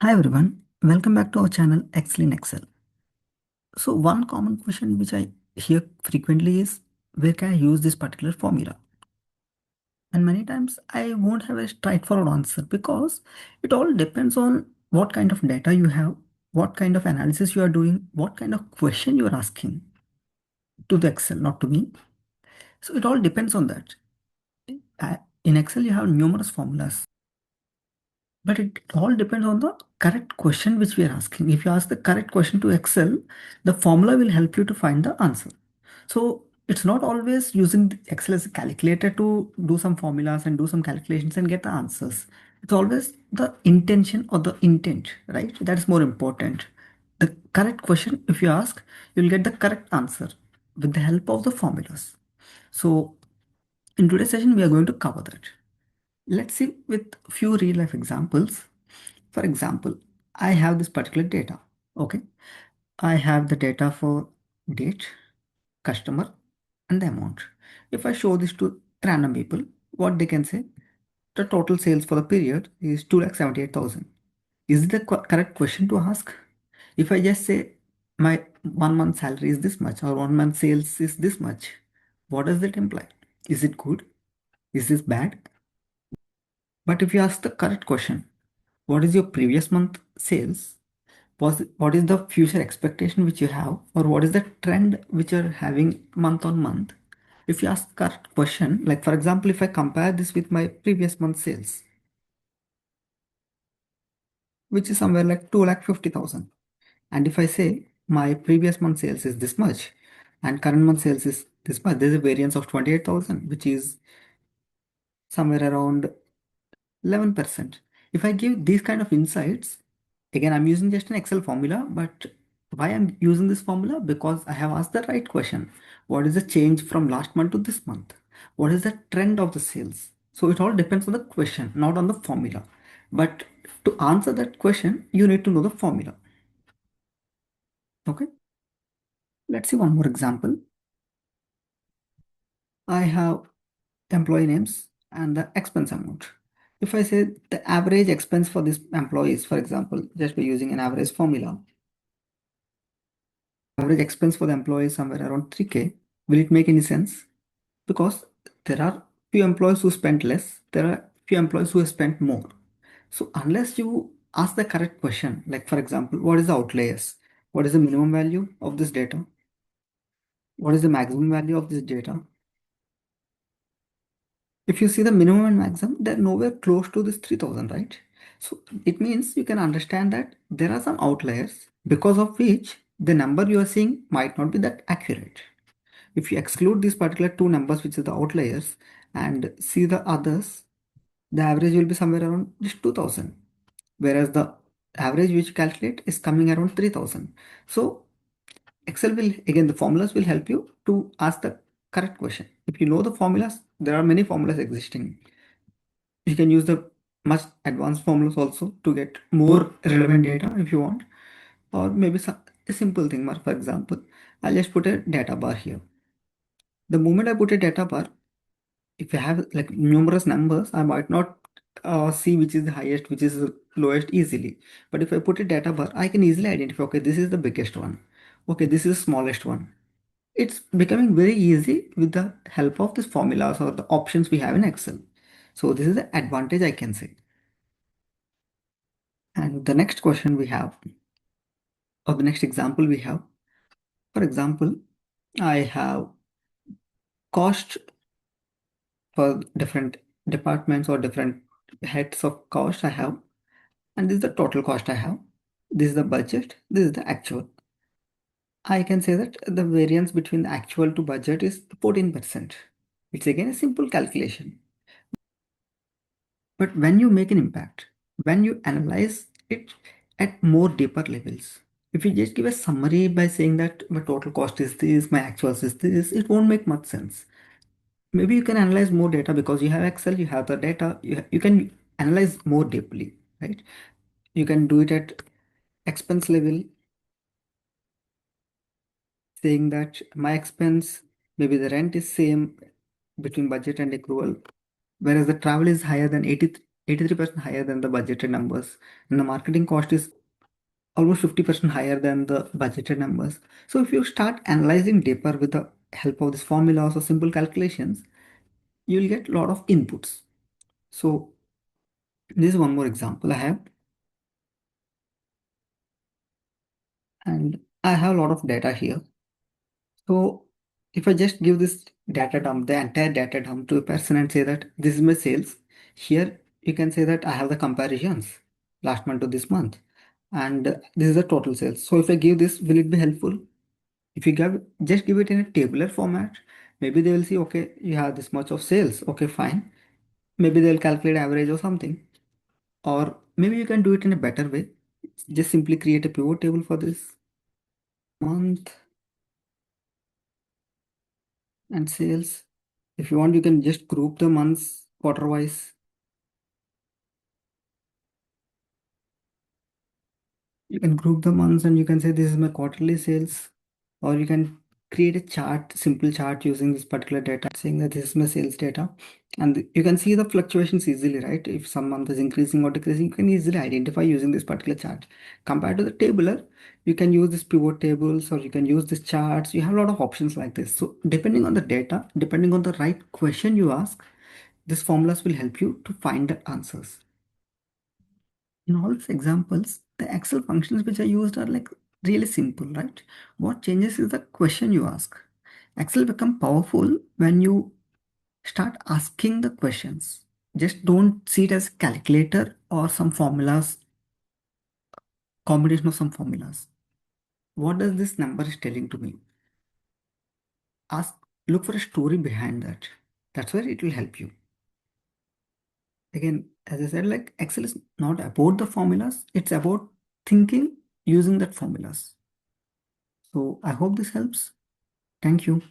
Hi everyone, welcome back to our channel Excel in Excel. So one common question which I hear frequently is where can I use this particular formula? And many times I won't have a straightforward answer because it all depends on what kind of data you have, what kind of analysis you are doing, what kind of question you are asking to the Excel, not to me. So it all depends on that. In Excel you have numerous formulas. But it all depends on the correct question which we are asking. If you ask the correct question to Excel, the formula will help you to find the answer. So it's not always using the Excel as a calculator to do some formulas and do some calculations and get the answers. It's always the intention or the intent, right? That is more important. The correct question, if you ask, you'll get the correct answer with the help of the formulas. So in today's session, we are going to cover that. Let's see with few real life examples. For example, I have this particular data. Okay. I have the data for date, customer, and the amount. If I show this to random people, what they can say, the total sales for the period is 2,78,000. Is it the correct question to ask? If I just say my 1 month salary is this much or 1 month sales is this much, what does that imply? Is it good? Is this bad? But if you ask the correct question, what is your previous month sales? What is the future expectation which you have, or what is the trend which you're having month on month? If you ask correct question, like for example, if I compare this with my previous month sales, which is somewhere like 2,50,000, and if I say my previous month sales is this much, and current month sales is this much, there's a variance of 28,000, which is somewhere around 11%. If I give these kind of insights, again, I'm using just an Excel formula, but why I'm using this formula? Because I have asked the right question. What is the change from last month to this month? What is the trend of the sales? So it all depends on the question, not on the formula. But to answer that question, you need to know the formula. Okay. Let's see one more example. I have employee names and the expense amount. If I say the average expense for this employees, for example, just by using an average formula, average expense for the employee is somewhere around 3K. Will it make any sense? Because there are few employees who spend less, there are few employees who have spent more. So unless you ask the correct question, like for example, what is the outliers? What is the minimum value of this data? What is the maximum value of this data? If you see the minimum and maximum, they're nowhere close to this 3,000, right? So it means you can understand that there are some outliers because of which the number you are seeing might not be that accurate. If you exclude these particular two numbers, which is the outliers, and see the others, the average will be somewhere around just 2,000. Whereas the average which you calculate is coming around 3,000. So Excel will, again, the formulas will help you to ask the correct question. If you know the formulas, there are many formulas existing. You can use the much advanced formulas also to get more relevant data if you want, or maybe a simple thing. For example, I'll just put a data bar here. The moment I put a data bar, if I have like numerous numbers, I might not see which is the highest, which is the lowest easily. But if I put a data bar, I can easily identify, okay, this is the biggest one. Okay, this is the smallest one. It's becoming very easy with the help of these formulas or the options we have in Excel. So this is the advantage I can say. And the next question we have, or the next example we have, for example, I have cost for different departments or different heads of cost I have, and this is the total cost I have. This is the budget, this is the actual. I can say that the variance between the actual to budget is 14%. It's again a simple calculation. But when you make an impact, when you analyze it at more deeper levels, if you just give a summary by saying that my total cost is this, my actuals is this, it won't make much sense. Maybe you can analyze more data because you have Excel, you have the data, you can analyze more deeply, right? You can do it at expense level, saying that my expense, maybe the rent is same between budget and accrual, whereas the travel is higher than 83% higher than the budgeted numbers, and the marketing cost is almost 50% higher than the budgeted numbers. So if you start analyzing deeper with the help of these formulas or simple calculations, you'll get a lot of inputs. So this is one more example I have, and I have a lot of data here. So if I just give this data dump, the entire data dump to a person and say that this is my sales, here you can say that I have the comparisons last month to this month, and this is the total sales. So if I give this, will it be helpful? If you just give it in a tabular format, maybe they will see, okay, you have this much of sales. Okay, fine. Maybe they'll calculate average or something. Or maybe you can do it in a better way. Just simply create a pivot table for this month and sales. If you want, you can just group the months quarter wise. You can group the months and you can say this is my quarterly sales, or you can create a chart, simple chart using this particular data, saying that this is my sales data. And you can see the fluctuations easily, right? If some month is increasing or decreasing, you can easily identify using this particular chart. Compared to the tabular, you can use this pivot tables or you can use this charts. You have a lot of options like this. So depending on the data, depending on the right question you ask, these formulas will help you to find the answers. In all these examples, the Excel functions which are used are like really simple, right? What changes is the question you ask. Excel become powerful when you start asking the questions. Just don't see it as calculator or some formulas, combination of some formulas. What does this number is telling to me? Ask, look for a story behind that. That's where it will help you. Again, as I said, like Excel is not about the formulas, it's about thinking using that formulas. So I hope this helps. Thank you.